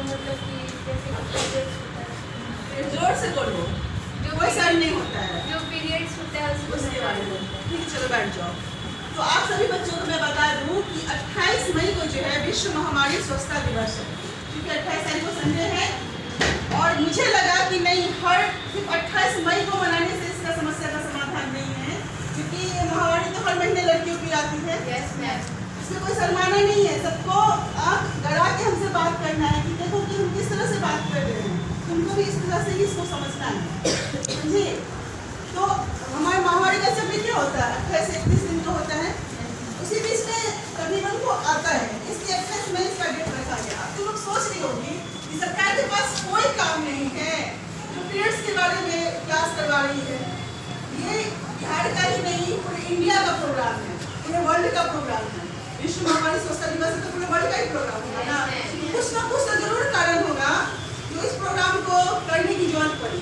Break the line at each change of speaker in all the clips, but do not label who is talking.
मतलब कि जैसे पीरियड्स होता है,
जोर से बोलो, कोई सर नहीं होता है
जो पीरियड्स होता है
उसके बारे में। ठीक, चलो बैठ जाओ। तो आप सभी बच्चों को मैं बता दूं कि 28 मई को जो है विश्व महामारी स्वच्छता दिवस है, क्योंकि 28 तारीख को संडे है। और मुझे लगा कि नहीं, हर सिर्फ 28 मई को मनाने से इसका समस्या का समाधान नहीं है, क्योंकि ये महामारी तो हर महीने लड़कियों की आती है।
Yes ma'am.
इसमें कोई शर्माना नहीं है, सबको आँख गड़ा के हमसे बात करना है कि देखो कि हम किस तरह से बात कर रहे हैं, तुमको भी इस तरह से ही इसको समझना है, समझिए। तो हमारे महामारी का समय क्या होता है, 28 से 31 दिन का होता है, उसी बीच में तकरीबन को आता है, इसलिए 28 मई इसका डेट रखा गया। अब तुम लोग सोच रही होगी कि सरकार के पास कोई काम नहीं है जो पीरियड्स के बारे में क्लास करवा रही है। ये बिहार का ही नहीं, पूरे इंडिया का प्रोग्राम है, पूरे वर्ल्ड का प्रोग्राम है। विश्व महामारी स्वच्छता दिवस है तो पूरे वर्ल्ड का ही प्रोग्राम होगा ना, कुछ ना कुछ तो जरूर कारण होगा जो इस प्रोग्राम को करने की जरूरत पड़ी।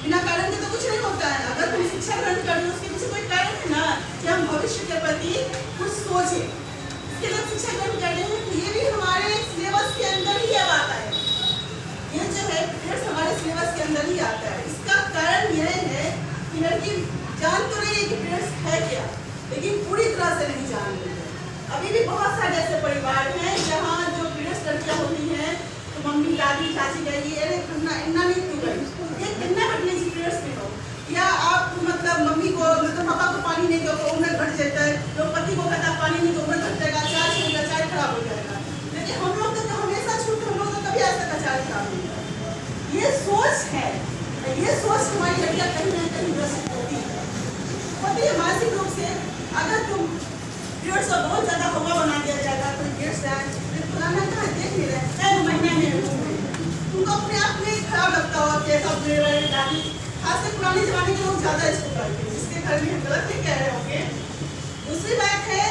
बिना कारण के तो कुछ नहीं होता है। अगर तुम शिक्षा ग्रहण कर रहे हो उसके पीछे कोई कारण है ना, कि हम भविष्य के प्रति कुछ सोचे, इसके लिए शिक्षा ग्रहण कर रहे हैं। तो ये भी हमारे सिलेबस के अंदर ही अब आता है, ये जो है पीरियड्स हमारे सिलेबस के अंदर ही आता है। इसका कारण यह है कि लड़की जान तो रही है कि पीरियड्स है क्या, लेकिन पूरी तरह से नहीं जान रही है। अभी भी बहुत सारे ऐसे परिवार हैं जहाँ जो पीरियड्स लड़कियाँ होती हैं तो मम्मी दादी चाची कहेगी अरे इतना नहीं क्यों गई, ये कितना घटने की पीरियड्स में हो, या आप मतलब मम्मी को मतलब पापा को पानी नहीं दो तो उम्र घट जाता है, तो पति को कहता पानी नहीं दो उम्र घट जाएगा, चाय छूटेगा चाय खराब हो जाएगा। लेकिन हम लोग तो हमेशा छूट, हम लोग तो कभी आज तक चाय खराब नहीं होगा। ये सोच है, ये सोच हमारी लड़कियाँ कहीं ना कहीं ग्रसित होती है मानसिक रूप से। अगर तुम पीरियड्स को बहुत ज़्यादा हवा बना दिया जाएगा तो पीरियड्स पुराना कहाँ देख नहीं रहे महीने में तुमको अपने आप में खराब लगता होगा कि ऐसा दादी, खासकर पुराने जमाने के लोग ज़्यादा इसको करते हैं, जिसके घर में हम गलत नहीं कह रहे होंगे। दूसरी बात है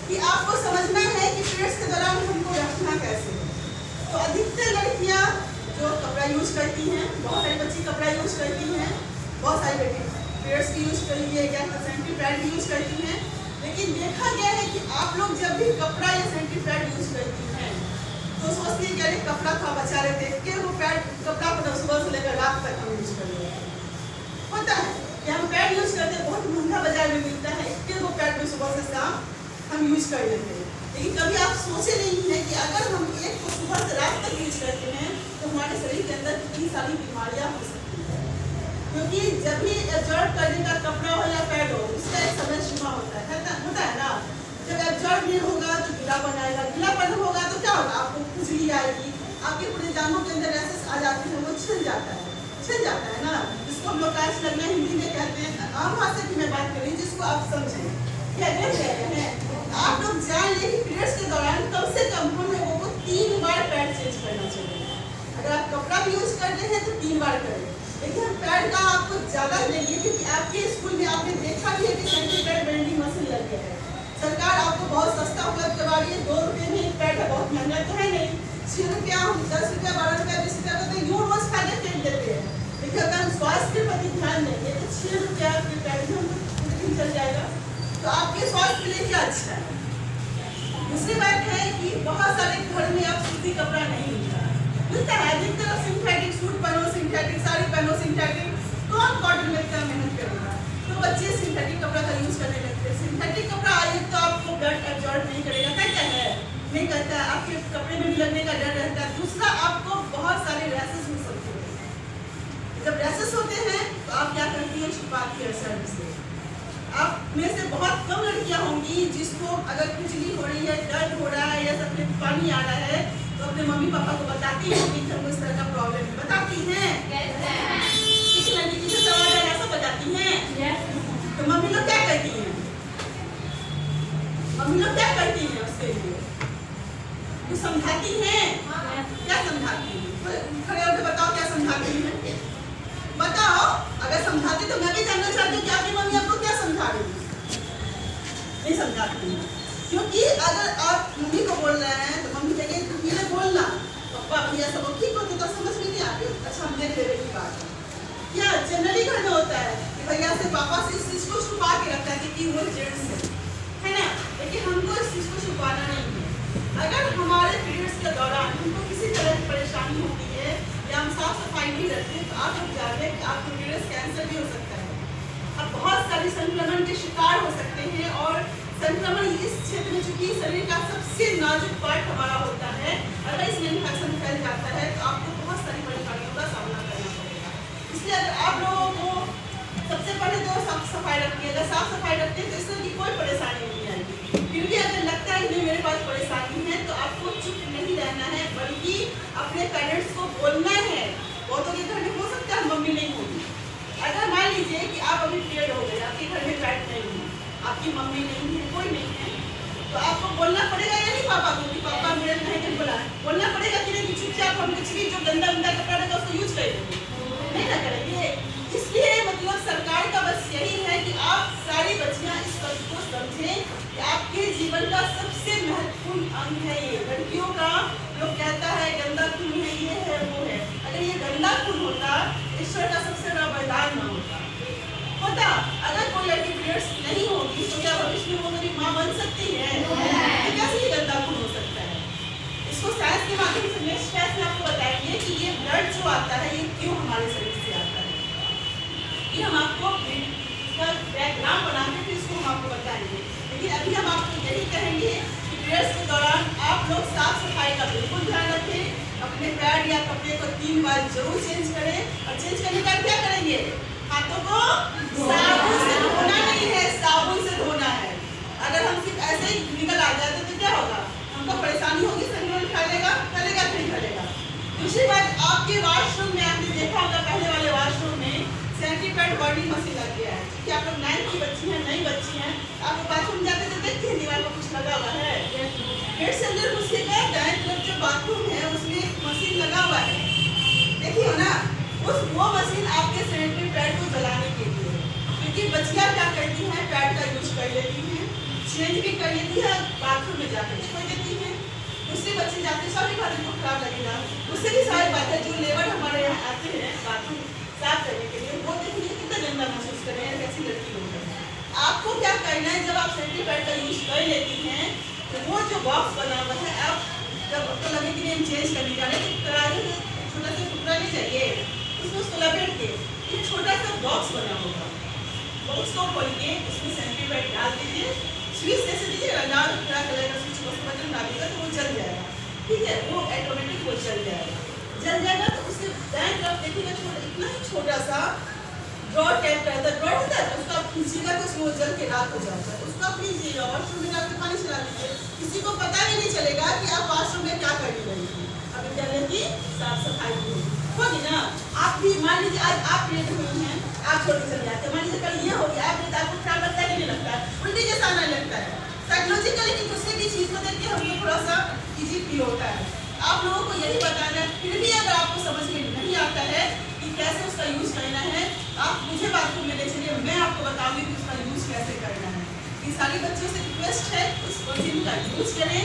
कि आपको समझना है कि पीरियड्स के दौरान हमको रखना कैसे है। तो अधिकतर लड़कियाँ जो कपड़ा यूज करती हैं, बहुत सारी बच्ची कपड़ा यूज करती हैं, बहुत सारी बेटी पीरियड्स की यूज कर लीजिए या सैनिटरी पैड यूज करती हैं। लेकिन देखा गया है कि आप लोग जब भी कपड़ा या सैनिटरी पैड यूज करती हैं तो सोचती है कि अरे कपड़ा था बचा रहे थे, के वो पैड कपड़ा को सुबह से लेकर रात तक हम यूज कर रहे हैं। होता है कि हम पैड यूज करते हैं, बहुत महंगा बाजार में मिलता है, के वो पैड में सुबह से शाम हम यूज कर लेते हैं। लेकिन कभी आप सोचे नहीं है कि अगर हम एक को सुबह से रात तक यूज करते हैं तो हमारे शरीर के अंदर कितनी सारी बीमारियाँ हो सकती हैं, क्योंकि जब भी एब्जॉर्ब करने का कपड़ा हो या पैड हो उसका एक समय सीमा होता है ना। जब एब्जॉर्ब नहीं होगा तो गीलापन आएगा, गीलापन होगा तो क्या होगा, आपको खुजली आएगी, आपके पूरे जांघों के अंदर रैशेस आ जाते हैं, वो छिल जाता है ना, जिसको हम लोग कैच लगना हिंदी में कहते हैं। आम भाषा की मैं बात करी जिसको आप समझें, क्या कह रहे हैं। आप लोग जान लें कि पीरियड्स के दौरान कम से कम हम लोगों को 3 बार पैड चेंज करना चाहिए। अगर आप कपड़ा भी यूज कर रहे हैं तो 3 बार करें, लेकिन हम पैड का आपको ज़्यादा देंगे क्योंकि आपके स्कूल में आपने देखा भी है कि सैनिटरी पैड वेंडिंग मशीन लग गया है। सरकार आपको बहुत सस्ता उपलब्ध करवा रही है, 2 रुपये में एक पैड है, बहुत महंगा तो है नहीं, 6 रुपया, हम 10 रुपया 12 रुपया 20 रुपया का तो यूं रोज खाने फेंक देते हैं। लेकिन अगर हम स्वास्थ्य के प्रति ध्यान देंगे तो 6 रुपया के पैड में हमको पूरे दिन चल जाएगा, तो आपके स्वास्थ्य के लिए क्या अच्छा है। दूसरी बात है कि बहुत सारे घर में आप सूती कपड़ा नहीं मिलता है, अधिकतर आप सिंथेटिक सूट पहनो, सिंथेटिक साड़ी पहनो, सिंथेटिक, कौन कॉटन में इतना मेहनत करेगा, तो बच्चे सिंथेटिक कपड़ा का यूज करने लगते हैं। सिंथेटिक कपड़ा आए तो आपको ब्लड एब्जॉर्ब नहीं करेगा, कहता है नहीं करता, आपके कपड़े में भी लगने का डर रहता है। दूसरा, आपको बहुत सारे रैशेस हो सकते हैं। जब रैशेस होते हैं तो आप क्या करती हैं, छुपाती है सर्द से। आप में से बहुत कम लड़कियां होंगी जिसको अगर खुजली हो रही है, दर्द हो रहा है या सफेद पानी आ रहा है तो अपने मम्मी पापा को बताती हैं कि हमको इस तरह का प्रॉब्लम है, बताती हैं। किसी लड़की की सवाल है ऐसा बताती हैं, तो मम्मी लोग क्या करती हैं, मम्मी लोग क्या करती हैं उसके लिए, कुछ समझाती हैं, क्या समझाती हैं, खड़े होकर बताओ क्या समझाती हैं, बताओ। अगर समझाती तो मैं भी जानना चाहती हूँ कि आपकी मम्मी आपको क्या समझा रही है। नहीं समझाती, क्योंकि अगर आप मम्मी को बोल रहे हैं तो मम्मी कहेंगे तुम बोलना, पापा भैया सब ठीक होते तो समझ में नहीं आ रही, अच्छा हम देख लेने की बात है। क्या जनरली घर में होता है कि भैया से पापा से इस चीज को छुपा के रखता है कि वो जेंट्स है ना, लेकिन हमको इस चीज को छुपाना नहीं है। अगर हमारे पीरियड्स के दौरान हमको किसी तरह की परेशानी सफाई नहीं रखते तो आप लोग जाने कि आपको यूरिनरी कैंसर भी हो सकता है। अब बहुत सारे संक्रमण के शिकार हो सकते हैं और संक्रमण इस क्षेत्र में चूंकि शरीर का सबसे नाजुक पार्ट हमारा होता है, अगर इसमें इन्फेक्शन फैल जाता है तो आपको बहुत सारी परेशानियों का सामना करना पड़ेगा। इसलिए अगर आप लोगों को सबसे पहले तो साफ सफाई रखिए। अगर साफ सफाई रखते हैं तो इस तरह की कोई परेशानी नहीं आएगी। फिर भी अगर लगता है कि मेरे पास परेशानी है तो आपको चुप नहीं रहना है, बल्कि अपने पेरेंट्स को बोलना है। बहुतों के घर में हो सकता है मम्मी नहीं होगी। अगर मान लीजिए कि आप अभी पीरियड हो गए, आपके घर में पैड नहीं है, आपकी मम्मी नहीं है, कोई नहीं है, तो आपको बोलना पड़ेगा या नहीं पापा को कि पापा मेरे नहीं कहीं बोला, बोलना पड़ेगा कि नहीं? चुपचाप हम कुछ भी जो गंदा गंदा कपड़ा रहेगा उसको यूज करेंगे, नहीं ना करेंगे। इसलिए मतलब सरकार का बस यही है कि आप सारी बच्चियां इस बात को समझें कि आपके जीवन का सबसे महत्वपूर्ण अंग है ये। लड़कियों का लोग कहता है गंदा खून है, ये है वो है। अगर ये गंदा खून होता, ईश्वर का सबसे बड़ा वरदान न होता। अगर कोई लड़की पीरियड्स नहीं होगी तो क्या भविष्य में वो मेरी माँ बन सकती है? तो कैसे ये गंदा खून हो सकता है? इसको साइंस के माध्यम से नेक्स्ट क्लास में आपको बताएंगे कि ये ब्लड जो आता है ये क्यों हमारे शरीर से आता है। ये हम आपको इसका डायग्राम बना के फिर इसको हम आपको बताएंगे। लेकिन अभी हम आपको यही कहेंगे कि पीरियड्स के दौरान आप लोग साफ सफाई का बिल्कुल ध्यान रखें। अपने पैड या कपड़े को 3 बार जरूर चेंज करें और चेंज करने का क्या करेंगे? हाथों को साबुन से धोना नहीं है, साबुन से धोना है। अगर हम सिर्फ ऐसे ही निकल आ जाते तो क्या होगा? हमको परेशानी होगी, संक्रमण फैलेगा कि नहीं फैलेगा। दूसरी बात, आपके वॉशरूम में आपने देखा होगा पहले वाले वॉशरूम में सैनिटरी पैड बॉडी मशीन लग गया है। कि आप लोग 9th की बच्ची हैं, नई बच्ची हैं, आप बाथरूम जाते तो देखते हैं दीवार पर कुछ लगा हुआ है। गेट से अंदर घुसिएगा, दाएं तरफ जो बाथरूम है उसमें एक मशीन लगा हुआ है, देखिए ना। वो मशीन आपके सैनिटरी पैड को जलाने के लिए, क्योंकि बच्चियां क्या करती हैं, पैड का यूज कर लेती हैं, चेंज भी कर लेती है, बाथरूम में जाकर छोड़ देती हैं। दूसरे बच्चे जाते सभी बात को खराब लगेगा। उससे भी सारी बात है, जो लेबर हमारे यहाँ आते हैं बाथरूम साफ करने के लिए, वो देखिए कितना गंदा महसूस कर रहे हैं, कैसी लड़की लोग हैं। आपको क्या करना है, जब आप सैनिटरी पैड का यूज कर लेती हैं तो वो जो बॉक्स बना हुआ है, आप जब आपको लगे कि नहीं चेंज करने जा रहे हैं तो छोटा सा टुकड़ा नहीं चाहिए, उसमें उसको लपेट के एक छोटा सा बॉक्स बना होगा, बॉक्स को खोल के उसमें सैनिटरी पैड डाल दीजिए। स्विच जैसे दीजिएगा, लाल पीला कलर का स्विच उसको बटन डालिएगा तो वो जल जाएगा, ठीक है, वो ऑटोमेटिक वो जल जाएगा। तो उसके दाएं तरफ देखिएगा इतना ही छोटा सा ड्रॉ टाइप का ड्रॉ होता है, उसको आप खींचिएगा तो उसमें वो जल के राख हो जाता है। उसको आप लीजिएगा, वॉशरूम में जाकर पानी चला लीजिए, किसी को पता भी नहीं चलेगा कि आप वॉशरूम में क्या करने रही थी। अब विद्यालय की साफ सफाई होगी ना। आप भी मान लीजिए आज आप पीरियड हुई हैं, आप छोड़ के चले जाते हैं, मान लीजिए कल ये हो गया, आपको खराब लगता है कि नहीं लगता है? उल्टी जैसा आने लगता है साइकोलॉजिकली, कि दूसरे की चीज़ को देख के हमको थोड़ा सा इजी फील होता है। आप लोगों को यही बताना है। फिर भी अगर आपको समझ में नहीं आता है कि कैसे उसका यूज करना है, आप मुझे बाथरूम में ले चलिए, मैं आपको बताऊंगी कि उसका यूज कैसे करना है। ये सारी बच्चों से रिक्वेस्ट है उस मशीन का यूज करें।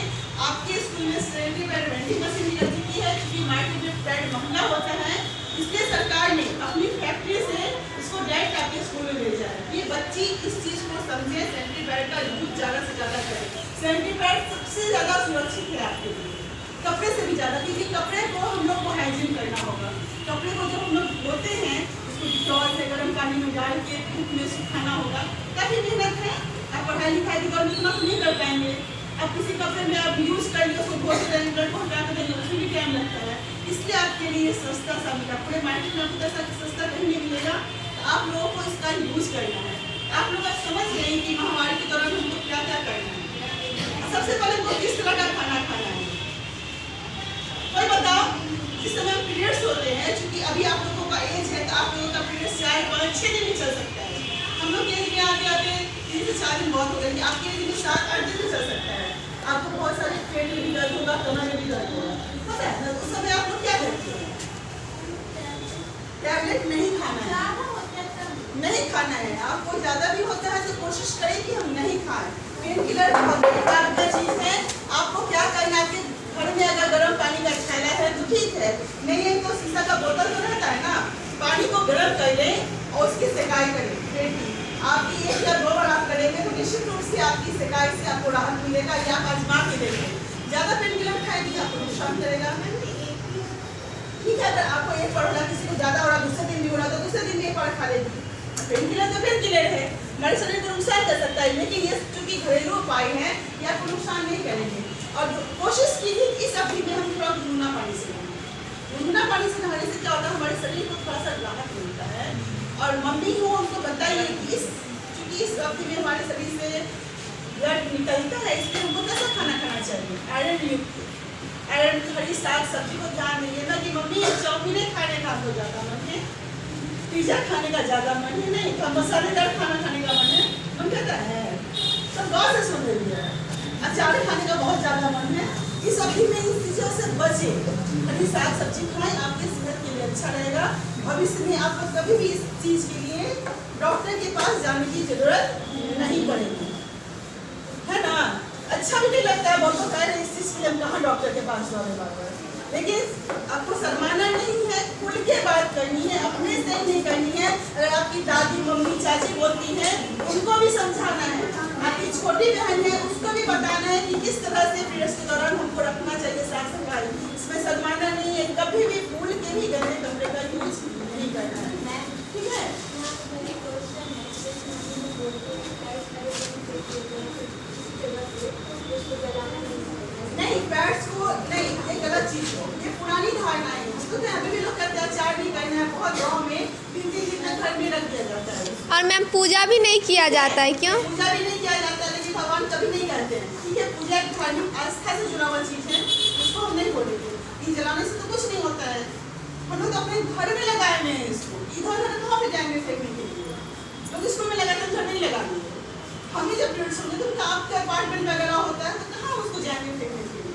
आपके स्कूल में सैनिटरी पैड वेंडिंग मशीन भी लग चुकी है, क्योंकि मार्केट में पैड महंगा होता है, इसलिए सरकार ने अपनी फैक्ट्री से इसको डायरेक्ट आपके स्कूल में भेजा है। ये बच्ची इस चीज़ को समझे, सैनिटरी पैड का यूज ज़्यादा से ज़्यादा करें। सैनिटरी पैड सबसे ज़्यादा सुरक्षित है आपके लिए, कपड़े से भी ज़्यादा, क्योंकि कपड़े को हम लोग को हाइजीन करना होगा। कपड़े को जब हम लोग धोते हैं उसको डिटॉल से गर्म पानी में डाल के धूप में सुखाना होगा। काफ़ी मेहनत है, आप पढ़ाई लिखाई के दौरान इतना तो नहीं कर पाएंगे। अब किसी कपड़े में आप यूज़ कर लिए उसको धोते रहेंगे, ब्लड को हटा कर देंगे, उसमें भी टाइम लगता है। इसलिए आपके लिए सस्ता सा मिला, पूरे मार्केट में आपको ऐसा सस्ता कहीं नहीं मिलेगा। तो आप लोगों को इसका यूज़ करना है। आप लोग अब समझ गए कि महामारी के दौरान हमको क्या क्या करना है। सबसे पहले तो किस तरह का खाना खाना है, कोई बताओ? जिस समय पीरियड्स होते हैं, क्योंकि अभी आप लोगों का एज है तो आप लोगों का पीरियड्स 4, 5, 6 दिन भी चल सकता है। हम लोग के एज में आते आते 3 से 4 दिन बहुत हो गए, आपके एज में 7, 8 दिन भी चल सकता है। आपको बहुत सारे पेट में भी दर्द होगा, कमर में भी दर्द होगा, पता है ना? उस समय आप लोग क्या करते हैं? टैबलेट नहीं खाना है, नहीं खाना है। आपको ज़्यादा भी होता है तो कोशिश करें कि हम नहीं खाएं। पेन किलर बहुत बेकार का चीज़ है। आपको क्या करना है, घर में अगर गर्म पानी का थैला है तो ठीक है, नहीं है तो शीशा का बोतल तो रहता है ना, पानी को गर्म कर लें और उसकी सेकाई करें पेट की। आपकी 1 या 2 बार आप करेंगे तो निश्चित रूप से आपकी सेकाई से आपको राहत मिलेगा। या आप आजमा के देखें, ज़्यादा पेन किलर खाएंगे आपको नुकसान करेगा, ठीक है। अगर आपको एक पढ़ रहा किसी को ज्यादा हो रहा दूसरे दिन भी हो रहा तो दूसरे दिन भी एक पढ़ खा लेगी। पेन किलर तो पेन किलर है, हमारे शरीर को नुकसान कर सकता है, लेकिन ये चूंकि घरेलू उपाय है ये आपको नुकसान नहीं करेंगे। और कोशिश कीजिए कि इस अवधि में हम थोड़ा गुनगुना पानी से नहाएं। गुनगुना पानी से नहाने से क्या होता है, हमारे शरीर को थोड़ा सा राहत मिलता है। और मम्मी को उनको बताइए कि चूंकि इस अवधि में हमारे शरीर से ब्लड निकलता है, इसलिए हमको कैसा खाना खाना चाहिए, आयरन युक्त, आयरन हरी साग सब्जी को ध्यान देंगे ना कि मम्मी चाउमीन खाने का हो ज़्यादा मन है, पिज्जा खाने का ज़्यादा मन है, नहीं तो मसालेदार खाना खाने का मन है, मन कहता है सब गौर से सुन रही है, अचार खाने का बहुत ज़्यादा मन है। इस अवधि में इन चीज़ों से बचे, हरी साग सब्जी खाएं, आपके सेहत के लिए अच्छा रहेगा। भविष्य में आपको कभी भी इस चीज़ के लिए डॉक्टर के पास जाने की जरूरत नहीं पड़ेगी, है ना। अच्छा भी नहीं लगता है, बहुत कह रहे इस चीज़ के लिए हम कहाँ डॉक्टर के पास जाने बार, लेकिन आपको शर्माना नहीं है, खुल के बात करनी है, अपने से नहीं करनी है। अगर आपकी दादी मम्मी चाची बोलती हैं उनको भी समझाना है, आपकी छोटी बहन है उसको भी बताना है कि किस तरह से पीरियड्स के दौरान हमको रखना चाहिए साफ सफाई। इसमें शर्माना नहीं है, कभी भी भूल के भी गंदे कपड़े का यूज नहीं करना है, ठीक है। नहीं पैड्स को नहीं, ये गलत चीज है, ये पुरानी धारणा है। उसको तो अभी भी लोग कहते हैं अचार नहीं करना है, बहुत गाँव में 3-3 दिन तक घर में रख दिया जाता है।
और मैम पूजा भी नहीं किया जाता है, क्यों?
पूजा भी नहीं किया जाता है, लेकिन भगवान कभी नहीं करते हैं, ठीक है। पूजा एक धार्मिक आस्था से जुड़ा हुआ चीज है, उसको हम नहीं बोलेंगे। ये जलाने से तो कुछ नहीं होता है, हम लोग अपने घर में लगाए हुए हैं इसको, इधर उधर कहाँ पे जाएंगे फेंकने के लिए, लोग इसको में लगाते हैं, घर नहीं लगाएंगे। हम ही जब पीरियड्स होंगे तो आपके अपार्टमेंट वगैरह होता है तो कहाँ उसको जाएंगे फेंकने के लिए,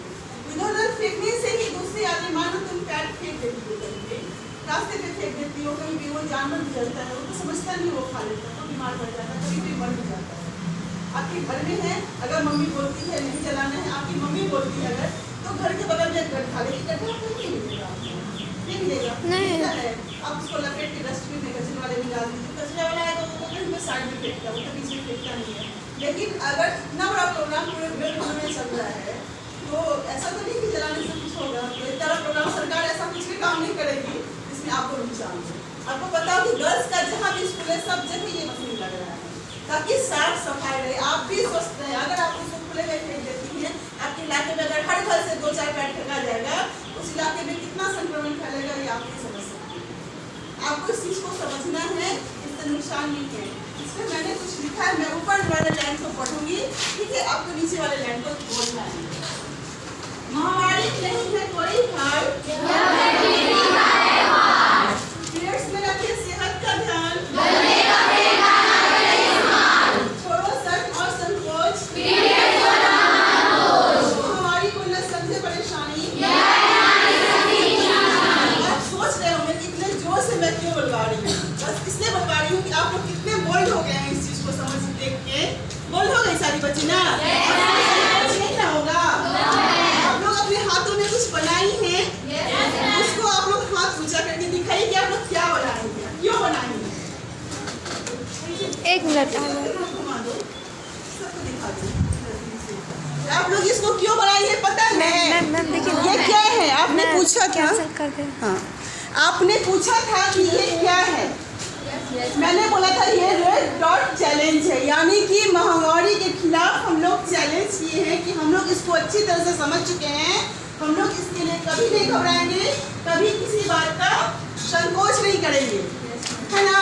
इधर उधर फेंकने से ही दूसरे आदमी मानो तुम पैड फेंक देती हो, कहीं रास्ते पे फेंक देती हो, कहीं भी वो जानवर भी जलता है, वो तो समझता नहीं, वो खा लेता है, वो बीमार पड़ जाता है, कभी भी मर भी जाता है। आपके घर में है, अगर मम्मी बोलती है नहीं जलाना है, आपकी मम्मी बोलती है अगर, तो घर के बगल में एक गड्ढा, लेकिन गड्ढा आपको नहीं मिलेगा, नहीं मिलेगा, नहीं। आप उसको लपेट के डस्टबिन में कचरे वाले में डाल दीजिए, कचरे वाला है तो वो कहीं पे साइड में फेंकता है, वो कभी इसमें फेंकता नहीं है। लेकिन अगर इतना बड़ा प्रोग्राम पूरे वर्ल्ड में चल रहा है तो ऐसा तो नहीं कि जलाने से कुछ होगा, तो इस तरह प्रोग्राम सरकार ऐसा कुछ भी काम नहीं करेगी जिसमें आपको नुकसान हो। आपको पता हो कि गर्ल्स का जहाँ भी स्कूल है सब जगह ये मशीन लग रहा है ताकि साफ सफाई रहे, आप भी स्वस्थ रहें। अगर आप इसको खुले में फेंक देती हैं, आपके इलाके में अगर हर घर से 2-4 पैड फेंका जाएगा, उस इलाके में कितना संक्रमण फैलेगा ये आप नहीं समझ सकते। आपको इस चीज़ को समझना है, इससे नुकसान नहीं है। इसमें मैंने कुछ लिखा है, मैं ऊपर वाले लाइन को पढ़ूंगी, ठीक है, आपको नीचे वाले लाइन को बोलना है। महामारी नहीं है कोई हाल, पीरियड्स में रखिए सेहत का ध्यान, छोड़ो शर्म और संकोच, महामारी को न समझे परेशानी। आप सोच रहे होंगे कितने जोर से मैं क्यों बुलवा रही हूँ, बस इसलिए बुलवा रही हूँ कि आप लोग कितने बोल्ड हो गए हैं इस चीज को समझ देख के। बोल्ड हो गई सारी बच्ची ना, नहीं ना होगा। आप लोग अपने हाथों में कुछ बनाई है, उसको आप लोग हाथ ऊंचा करके दिखाइए कि आप लोग क्या बनाए हैं, क्यों बनाए हैं।
1 मिनट
घुमा दो, सबको दिखा दो। आप लोग इसको क्यों बनाई है पता है?
मैम देखिए
ये क्या है, आपने पूछा था,
कैंसिल कर दे।
हाँ आपने पूछा था कि ये क्या है, मैंने बोला था ये रेड डॉट चैलेंज है, यानी कि महामारी के खिलाफ हम लोग चैलेंज किए हैं कि हम लोग इसको अच्छी तरह से समझ चुके हैं, हम लोग इसके लिए कभी नहीं घबराएंगे, कभी किसी बात का संकोच नहीं करेंगे, है ना।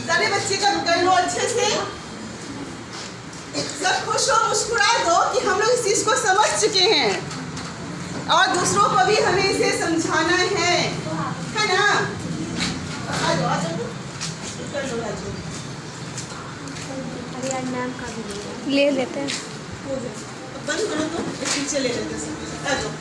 सारे बच्चे का कर लो अच्छे से, सब खुश हो, मुस्कुरा दो कि हम लोग इस चीज़ को समझ चुके हैं और दूसरों को भी हमें इसे समझाना है ना। आ जाओ कर लो,
अरे यार मैम का भी ले लेते हैं,
बंद करो तो पीछे ले लेते हैं। आ जाओ।